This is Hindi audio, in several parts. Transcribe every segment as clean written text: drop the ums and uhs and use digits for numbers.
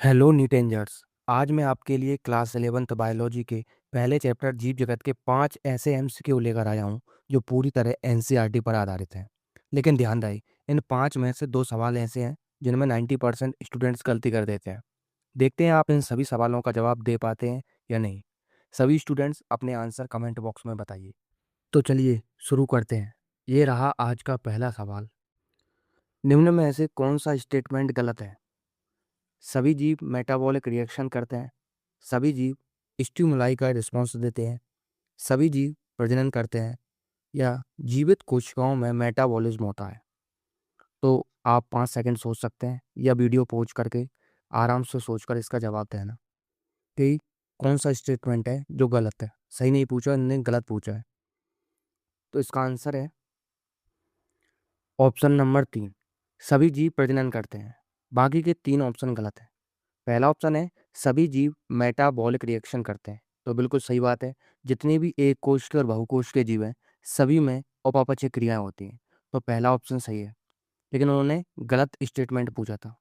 हेलो नीटेंजर्स। आज मैं आपके लिए क्लास 11th बायोलॉजी के पहले चैप्टर जीव जगत के 5 ऐसे एमसीक्यू लेकर आया हूँ जो पूरी तरह एनसीईआरटी पर आधारित हैं। लेकिन ध्यान रहे, इन 5 में से 2 सवाल ऐसे हैं जिनमें 90% स्टूडेंट्स गलती कर देते हैं। देखते हैं आप इन सभी सवालों का जवाब दे पाते हैं या नहीं। सभी स्टूडेंट्स अपने आंसर कमेंट बॉक्स में बताइए। तो चलिए शुरू करते हैं। ये रहा आज का पहला सवाल। निम्न में से कौन सा स्टेटमेंट गलत है? सभी जीव मेटाबॉलिक रिएक्शन करते हैं। सभी जीव स्टिमुलाई का रिस्पॉन्स देते हैं। सभी जीव प्रजनन करते हैं। या जीवित कोशिकाओं में मेटाबॉलिज्म होता है। तो आप 5 सेकंड सोच सकते हैं या वीडियो पॉज करके आराम से सोचकर इसका जवाब देना कि कौन सा स्टेटमेंट है जो गलत है। सही नहीं पूछा, इन्होंने गलत पूछा है। तो इसका आंसर है ऑप्शन नंबर 3, सभी जीव प्रजनन करते हैं। बाकी के 3 ऑप्शन गलत है। पहला ऑप्शन है सभी जीव मेटाबॉलिक रिएक्शन करते हैं, तो बिल्कुल सही बात है। जितने भी एक कोश के और बहुकोश के जीव हैं सभी में उपापचय क्रियाएं होती हैं, तो पहला ऑप्शन सही है। लेकिन उन्होंने गलत स्टेटमेंट पूछा था,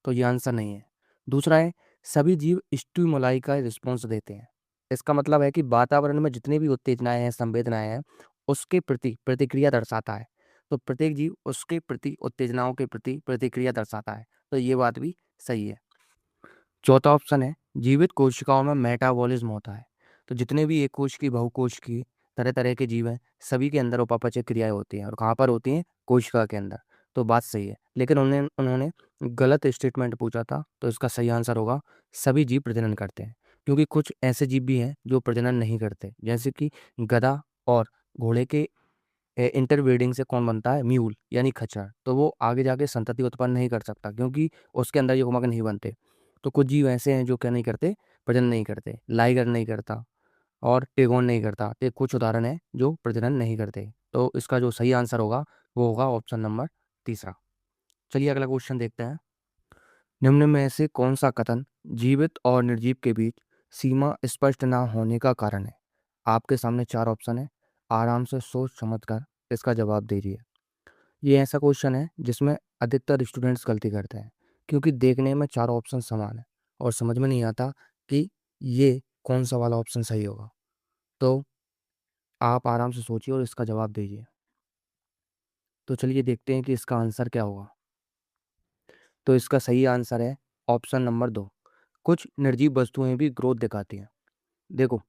तो ये आंसर नहीं है। दूसरा है सभी जीव स्टिमुलाई का रिस्पॉन्स देते हैं। इसका मतलब है कि वातावरण में जितनी भी उत्तेजनाएं हैं, संवेदनाएं हैं, उसके प्रति प्रतिक्रिया दर्शाता है। तो प्रत्येक जीव उसके प्रति उत्तेजनाओं के प्रति प्रतिक्रिया दर्शाता है, तो ये बात भी सही है। चौथा ऑप्शन है जीवित कोशिकाओं में मेटाबॉलिज्म होता है। तो जितने भी एक कोश की, बहुकोश की, तरह तरह के जीव हैं सभी के अंदर उपापचय क्रियाएं होती हैं, और कहाँ पर होती हैं? कोशिका के अंदर। तो बात सही है, लेकिन उन्होंने उन्होंने गलत स्टेटमेंट पूछा था। तो इसका सही आंसर होगा सभी जीव प्रजनन करते हैं। क्योंकि कुछ ऐसे जीव भी हैं जो प्रजनन नहीं करते, जैसे कि गधा और घोड़े के इंटरब्रीडिंग से कौन बनता है? म्यूल यानी खच्चर। तो वो आगे जाके संतति उत्पन्न नहीं कर सकता, क्योंकि उसके अंदर युग्मक नहीं बनते। तो कुछ जीव ऐसे हैं जो क्या नहीं करते? प्रजनन नहीं करते। लाइगर नहीं करता और टेगोन नहीं करता। तो ये कुछ उदाहरण है जो प्रजनन नहीं करते। तो इसका जो सही आंसर होगा वो होगा ऑप्शन नंबर तीसरा। चलिए अगला क्वेश्चन देखते हैं। निम्न में से कौन सा कथन जीवित और निर्जीव के बीच सीमा स्पष्ट ना होने का कारण है? आपके सामने 4 ऑप्शन है। आराम से सोच समझ कर इसका जवाब दीजिए। ये ऐसा क्वेश्चन है जिसमें अधिकतर स्टूडेंट्स गलती करते हैं, क्योंकि देखने में चारों ऑप्शन समान है और समझ में नहीं आता कि ये कौन सा वाला ऑप्शन सही होगा। तो आप आराम से सोचिए और इसका जवाब दीजिए। तो चलिए देखते हैं कि इसका आंसर क्या होगा। तो इसका सही आंसर है ऑप्शन नंबर 2, कुछ निर्जीव वस्तुएं भी ग्रोथ दिखाती हैं। देखो,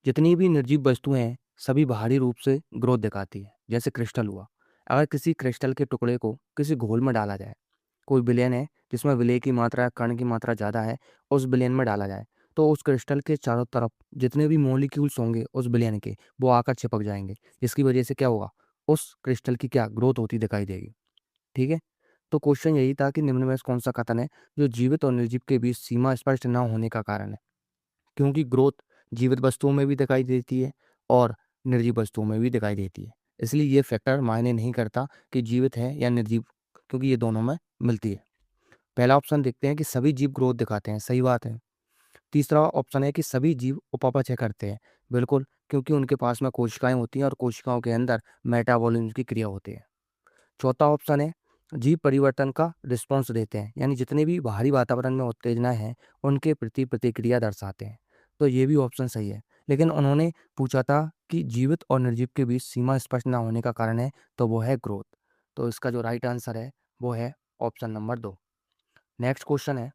जितनी भी निर्जीव वस्तुएं हैं सभी बाहरी रूप से ग्रोथ दिखाती है। जैसे क्रिस्टल हुआ, अगर किसी क्रिस्टल के टुकड़े को किसी घोल में डाला जाए, कोई विलयन है जिसमें विलय की मात्रा, कण की मात्रा ज़्यादा है, उस विलयन में डाला जाए, तो उस क्रिस्टल के चारों तरफ जितने भी मॉलिक्यूल्स होंगे उस विलयन के, वो आकर चिपक जाएंगे, जिसकी वजह से क्या होगा? उस क्रिस्टल की क्या ग्रोथ होती दिखाई देगी। ठीक है। तो क्वेश्चन यही था कि निम्न में से कौन सा कथन है जो जीवित और निर्जीव के बीच सीमा स्पष्ट न होने का कारण है? क्योंकि ग्रोथ जीवित वस्तुओं में भी दिखाई देती है और निर्जीव वस्तुओं में भी दिखाई देती है, इसलिए ये फैक्टर मायने नहीं करता कि जीवित है या निर्जीव, क्योंकि ये दोनों में मिलती है। पहला ऑप्शन देखते हैं कि सभी जीव ग्रोथ दिखाते हैं, सही बात है। तीसरा ऑप्शन है कि सभी जीव उपापचय करते हैं, बिल्कुल, क्योंकि उनके पास में कोशिकाएं होती हैं और कोशिकाओं के अंदर मेटाबॉलिज्म की क्रिया होती है। चौथा ऑप्शन है जीव परिवर्तन का रिस्पॉन्स देते हैं, यानी जितने भी बाहरी वातावरण में उत्तेजना है उनके प्रति प्रतिक्रिया दर्शाते हैं। तो ये भी ऑप्शन सही है, लेकिन उन्होंने पूछा था कि जीवित और निर्जीव के बीच सीमा स्पष्ट न होने का कारण है, तो वो है ग्रोथ। तो इसका जो राइट आंसर है वो है ऑप्शन नंबर 2। नेक्स्ट क्वेश्चन है,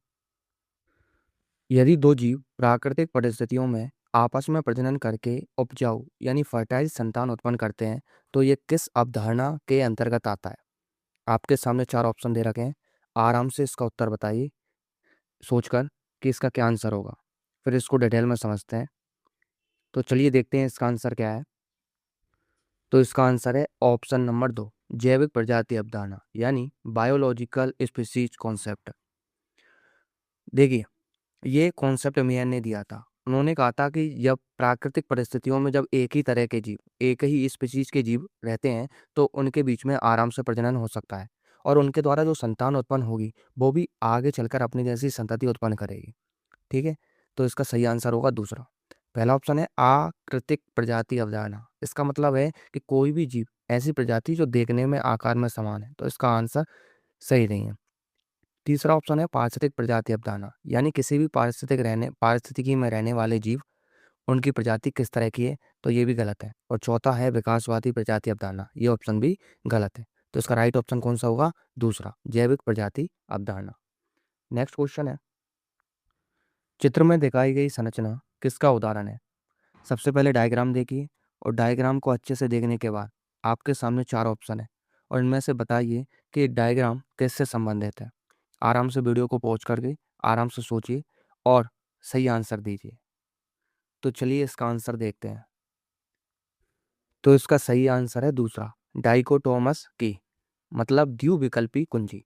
यदि 2 जीव प्राकृतिक परिस्थितियों में आपस में प्रजनन करके उपजाऊ यानी फर्टाइल संतान उत्पन्न करते हैं, तो ये किस अवधारणा के अंतर्गत आता है? आपके सामने 4 ऑप्शन दे रखे हैं। आराम से इसका उत्तर बताइए सोचकर कि इसका क्या आंसर होगा। फिर इसको डिटेल में समझते हैं। तो चलिए देखते हैं इसका आंसर क्या है। तो इसका आंसर है ऑप्शन नंबर 2, जैविक प्रजाति अवधारणा यानी बायोलॉजिकल स्पीसीज कॉन्सेप्ट। देखिए, ये कॉन्सेप्ट मेयर ने दिया था। उन्होंने कहा था कि जब प्राकृतिक परिस्थितियों में जब एक ही तरह के जीव, एक ही स्पीसीज के जीव रहते हैं, तो उनके बीच में आराम से प्रजनन हो सकता है और उनके द्वारा जो संतान उत्पन्न होगी वो भी आगे चलकर अपनी जैसी संतति उत्पन्न करेगी। ठीक है। तो इसका सही आंसर होगा दूसरा। पहला ऑप्शन है आकृतिक प्रजाति अवधारणा। इसका मतलब है कि कोई भी जीव, ऐसी प्रजाति जो देखने में आकार में समान है, तो इसका आंसर सही नहीं है। तीसरा ऑप्शन है पारिस्थितिक प्रजाति अवधारणा, यानी किसी भी पारिस्थितिकी में रहने वाले जीव, उनकी प्रजाति किस तरह की है, तो ये भी गलत है। और चौथा है विकासवादी प्रजाति अवधारणा, ये ऑप्शन भी गलत है। तो इसका राइट ऑप्शन कौन सा होगा? दूसरा, जैविक प्रजाति अवधारणा। नेक्स्ट क्वेश्चन है, चित्र में दिखाई गई संरचना किसका उदाहरण है? सबसे पहले डायग्राम देखिए, और डायग्राम को अच्छे से देखने के बाद आपके सामने चार ऑप्शन है, और इनमें से बताइए कि डायग्राम किससे संबंधित है। आराम से वीडियो को पॉज करके आराम से सोचिए और सही आंसर दीजिए। तो चलिए इसका आंसर देखते हैं। तो इसका सही आंसर है दूसरा, डाइकोटोमस की, मतलब द्विविकल्पी कुंजी।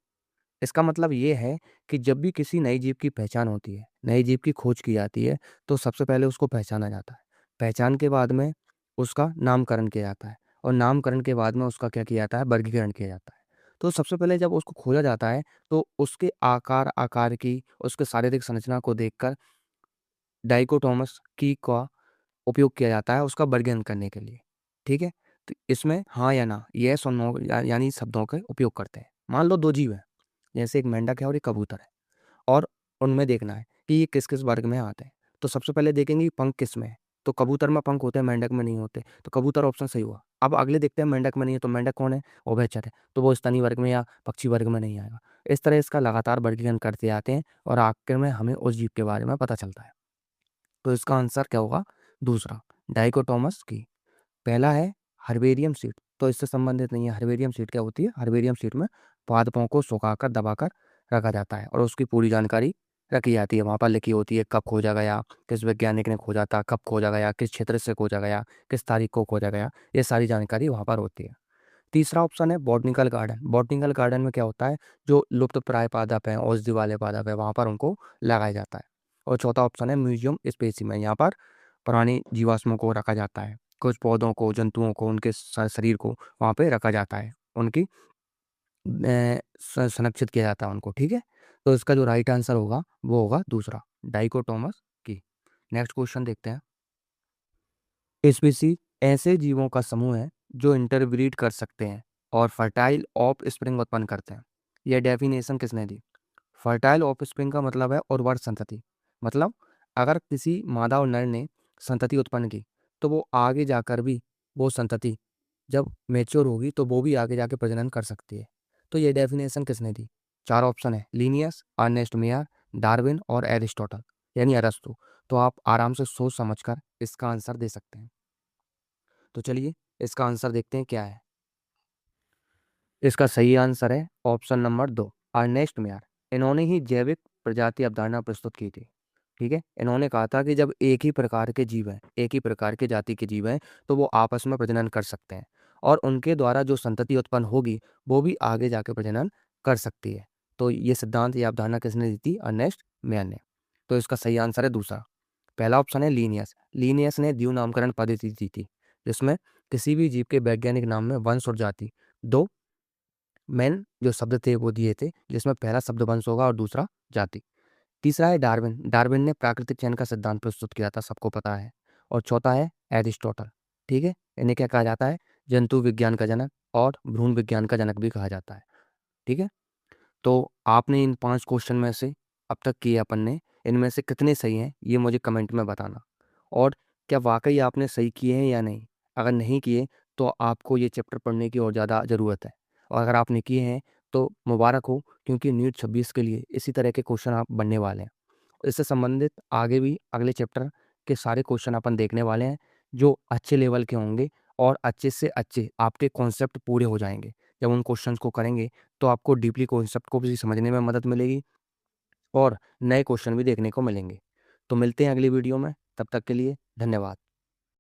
इसका मतलब ये है कि जब भी किसी नई जीव की पहचान होती है, नई जीव की खोज की जाती है, तो सबसे पहले उसको पहचाना जाता है। पहचान के बाद में उसका नामकरण किया जाता है, और नामकरण के बाद में उसका क्या किया जाता है? वर्गीकरण किया जाता है। तो सबसे पहले जब उसको खोजा जाता है, तो उसके आकार की, उसके शारीरिक संरचना को देखकर डाइकोटोमस की का उपयोग किया जाता है उसका वर्गीकरण करने के लिए। ठीक है? तो इसमें हाँ या ना, येस और नो यानी शब्दों का उपयोग करते हैं। मान लो दो जीव हैं, जैसे एक मेंढक है और एक कबूतर है, और उनमें देखना है कि ये किस-किस वर्ग में आते हैं। तो सबसे पहले देखेंगे कि पंख किस में है, तो कबूतर में पंख होते हैं, मेंढक में नहीं होते, तो कबूतर ऑप्शन सही हुआ। अब अगले देखते हैं मेंढक में नहीं है, तो मेंढक कौन है? उभयचर है, तो वो स्तनी वर्ग में या पक्षी वर्ग में नहीं आएगा। इस तरह इसका लगातार वर्गीकरण करते आते हैं, और आखिर में हमें उस जीव के बारे में पता चलता है। तो इसका आंसर क्या होगा? दूसरा, डाइकोटोमस की। पहला है हर्बेरियम शीट, तो इससे संबंधित नहीं है। हर्बेरियम शीट क्या होती है? हर्बेरियम शीट में पादपों को सुखाकर दबाकर रखा जाता है, और उसकी पूरी जानकारी रखी जाती है। वहाँ पर लिखी होती है कब खोजा गया, किस वैज्ञानिक ने खोजा था, कब खोजा गया, किस क्षेत्र से खोजा गया, किस तारीख को खोजा गया, ये सारी जानकारी वहाँ पर होती है। तीसरा ऑप्शन है बॉटनिकल गार्डन। बॉटनिकल गार्डन में क्या होता है? जो लुप्त प्राय पादप हैं, औषधि वाले पादप है, वहाँ पर उनको लगाया जाता है। और चौथा ऑप्शन है म्यूजियम स्पेसिमेन। यहाँ पर पुरानी जीवाश्मों को रखा जाता है, कुछ पौधों को, जंतुओं को, उनके शरीर को वहाँ पे रखा जाता है, उनकी संरक्षित किया जाता है उनको। ठीक है? तो इसका जो राइट आंसर होगा वो होगा दूसरा, डाइकोटोमस की। नेक्स्ट क्वेश्चन देखते हैं। स्पीसी ऐसे जीवों का समूह है जो इंटरब्रीड कर सकते हैं और फर्टाइल ऑफ स्प्रिंग उत्पन्न करते हैं। यह डेफिनेशन किसने दी? फर्टाइल ऑफ स्प्रिंग का मतलब है उर्वर संतति। मतलब अगर किसी मादा और नर ने संतति उत्पन्न की, तो वो आगे जाकर भी वो संतति जब मैच्योर होगी तो वो भी आगे जाके प्रजनन कर सकती है। तो ये डेफिनेशन किसने दी? चार ऑप्शन है, लीनियस, अर्नेस्ट मेयर, डार्विन और एरिस्टोटल, यानी अरस्तु। तो आप आराम से सोच समझकर इसका आंसर दे सकते हैं। तो चलिए इसका आंसर देखते हैं क्या है। इसका सही आंसर है ऑप्शन नंबर 2, अर्नेस्ट मेयर। इन्होंने ही जैविक प्रजाति अवधारणा प्रस्तुत की थी। ठीक है? इन्होंने कहा था कि जब एक ही प्रकार के जीव हैं, एक ही प्रकार के जाति के जीव हैं, तो वो आपस में प्रजनन कर सकते हैं, और उनके द्वारा जो संतति उत्पन्न होगी वो भी आगे जाके प्रजनन कर सकती है। तो ये सिद्धांत, ये अवधारणा किसने दी थी? अर्नेस्ट मेयर ने। तो इसका सही आंसर है दूसरा। पहला ऑप्शन है लीनियस। लीनियस ने द्विनामकरण नामकरण पद्धति दी थी, जिसमें किसी भी जीव के वैज्ञानिक नाम में वंश और जाति, दो मेन जो शब्द थे वो दिए थे, जिसमें पहला शब्द वंश होगा और दूसरा जाति। तीसरा है डार्विन। डार्विन ने प्राकृतिक चयन का सिद्धांत प्रस्तुत किया था, सबको पता है। और चौथा है एरिस्टोटल। ठीक है? इन्हें क्या कहा जाता है? जंतु विज्ञान का जनक और भ्रूण विज्ञान का जनक भी कहा जाता है। ठीक है? तो आपने इन 5 क्वेश्चन में से अब तक किए अपन ने, इनमें से कितने सही हैं ये मुझे कमेंट में बताना। और क्या वाक़ई आपने सही किए हैं या नहीं? अगर नहीं किए तो आपको ये चैप्टर पढ़ने की और ज़्यादा ज़रूरत है। और अगर आपने किए हैं तो मुबारक हो, क्योंकि नीट 26 के लिए इसी तरह के क्वेश्चन आप बनने वाले हैं। इससे संबंधित आगे भी अगले चैप्टर के सारे क्वेश्चन अपन देखने वाले हैं, जो अच्छे लेवल के होंगे और अच्छे से अच्छे आपके कॉन्सेप्ट पूरे हो जाएँगे। जब उन क्वेश्चंस को करेंगे तो आपको डीपली कॉन्सेप्ट को भी समझने में मदद मिलेगी, और नए क्वेश्चन भी देखने को मिलेंगे। तो मिलते हैं अगली वीडियो में, तब तक के लिए धन्यवाद।